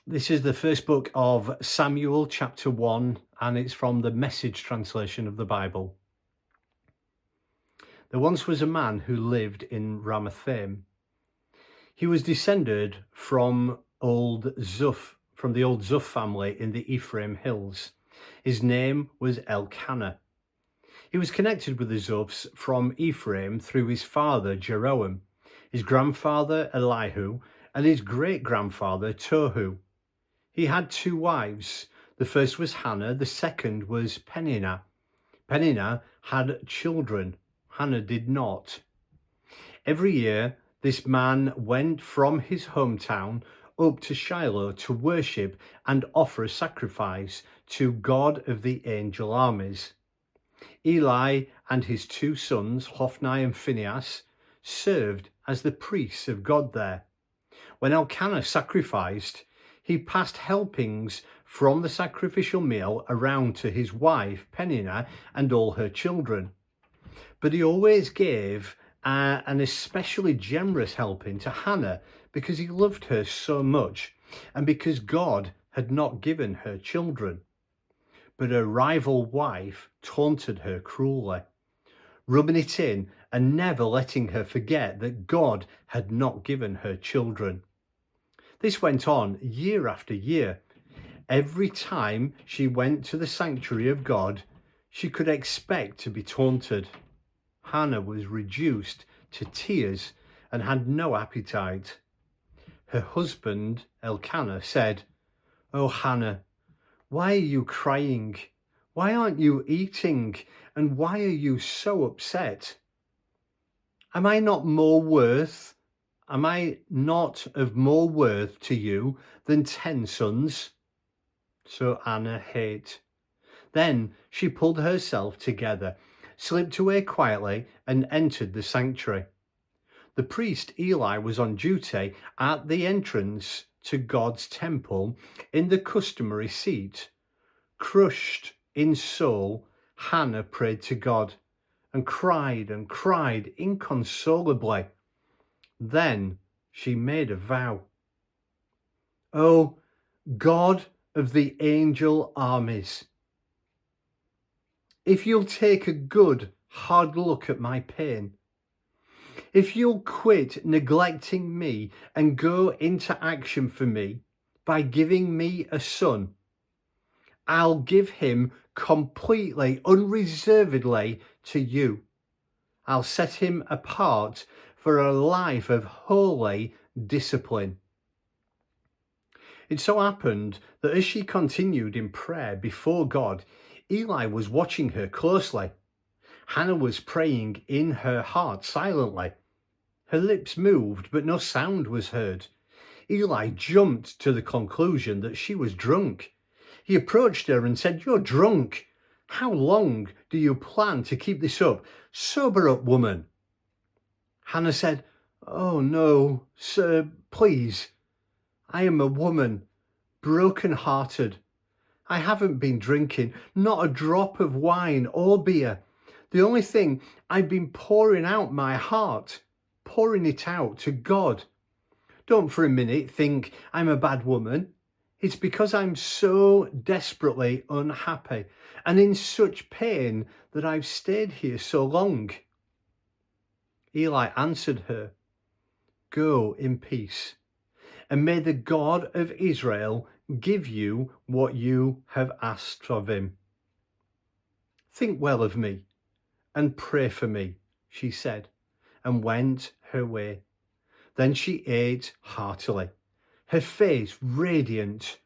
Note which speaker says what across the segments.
Speaker 1: This is the first book of Samuel, chapter 1, and it's from the Message translation of the Bible. There once was a man who lived in Ramathaim. He was descended from the old Zuph family in the Ephraim hills. His name was Elkanah. He was connected with the Zuphs from Ephraim through his father Jeroham, his grandfather Elihu, and his great-grandfather Tohu. He had two wives. The first was Hannah, the second was Peninnah. Peninnah had children. Hannah did not. Every year, this man went from his hometown up to Shiloh to worship and offer a sacrifice to God-of-the-Angel-Armies. Eli and his two sons, Hophni and Phinehas, served as the priests of God there. When Elkanah sacrificed, he passed helpings from the sacrificial meal around to his wife Peninnah and all her children. But he always gave an especially generous helping to Hannah because he loved her so much and because God had not given her children. But her rival wife taunted her cruelly, rubbing it in and never letting her forget that God had not given her children. This went on year after year. Every time she went to the sanctuary of God, she could expect to be taunted. Hannah was reduced to tears and had no appetite. Her husband, Elkanah, said, "Oh, Hannah, why are you crying? Why aren't you eating? And why are you so upset? Am I not of more worth to you than 10 sons?" So Hannah ate. Then she pulled herself together, slipped away quietly, and entered the sanctuary. The priest Eli was on duty at the entrance to God's temple in the customary seat. Crushed in soul, Hannah prayed to God and cried inconsolably. Then she made a vow. "Oh, God of the angel armies, if you'll take a good, hard look at my pain, if you'll quit neglecting me and go into action for me by giving me a son, I'll give him completely, unreservedly to you. I'll set him apart for a life of holy discipline." It so happened that as she continued in prayer before God, Eli was watching her closely. Hannah was praying in her heart silently. Her lips moved, but no sound was heard. Eli jumped to the conclusion that she was drunk. He approached her and said, "You're drunk. How long do you plan to keep this up? Sober up, woman." Hannah said, "Oh no, sir, please. I am a woman, brokenhearted. I haven't been drinking, not a drop of wine or beer. The only thing, I've been pouring out my heart, pouring it out to God. Don't for a minute think I'm a bad woman. It's because I'm so desperately unhappy and in such pain that I've stayed here so long." Eli answered her, "Go in peace, and may the God of Israel give you what you have asked of him." "Think well of me and pray for me," she said, and went her way. Then she ate heartily, her face radiant.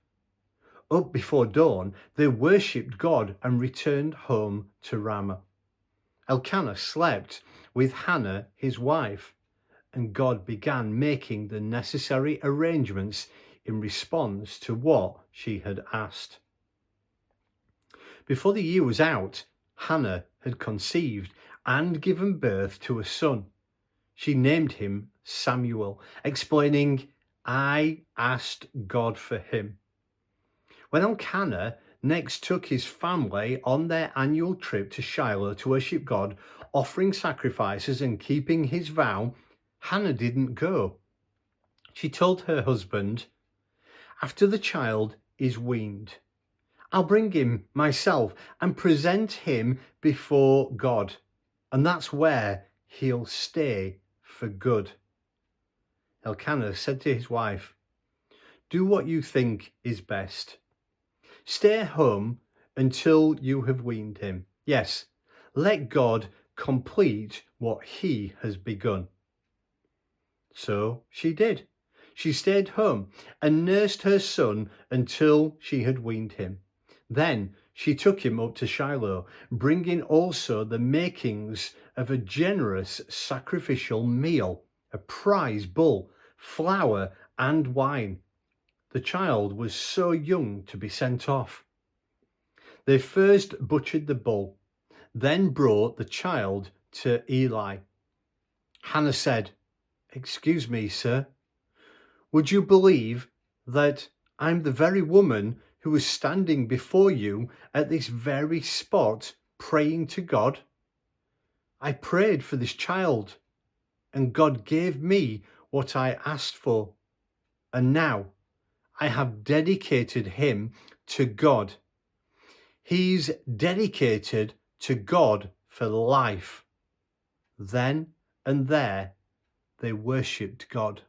Speaker 1: Up before dawn, they worshipped God and returned home to Ramah. Elkanah slept with Hannah, his wife, and God began making the necessary arrangements in response to what she had asked. Before the year was out, Hannah had conceived and given birth to a son. She named him Samuel, explaining, "I asked God for him." When Elkanah next took his family on their annual trip to Shiloh to worship God, offering sacrifices and keeping his vow, Hannah didn't go. She told her husband, after the child is weaned. I'll bring him myself and present him before God, and that's where he'll stay for good." Elkanah said to his wife, "Do what you think is best. Stay home until you have weaned him. Yes, let God complete what he has begun." So she did. She stayed home and nursed her son until she had weaned him. Then she took him up to Shiloh, bringing also the makings of a generous sacrificial meal, a prize bull, flour, and wine. The child was so young to be sent off. They first butchered the bull, then brought the child to Eli. Hannah said, "Excuse me, sir, would you believe that I'm the very woman who was standing before you at this very spot praying to God? I prayed for this child, and God gave me what I asked for, and now I have dedicated him to God. He's dedicated to God for life." Then and there they worshipped God.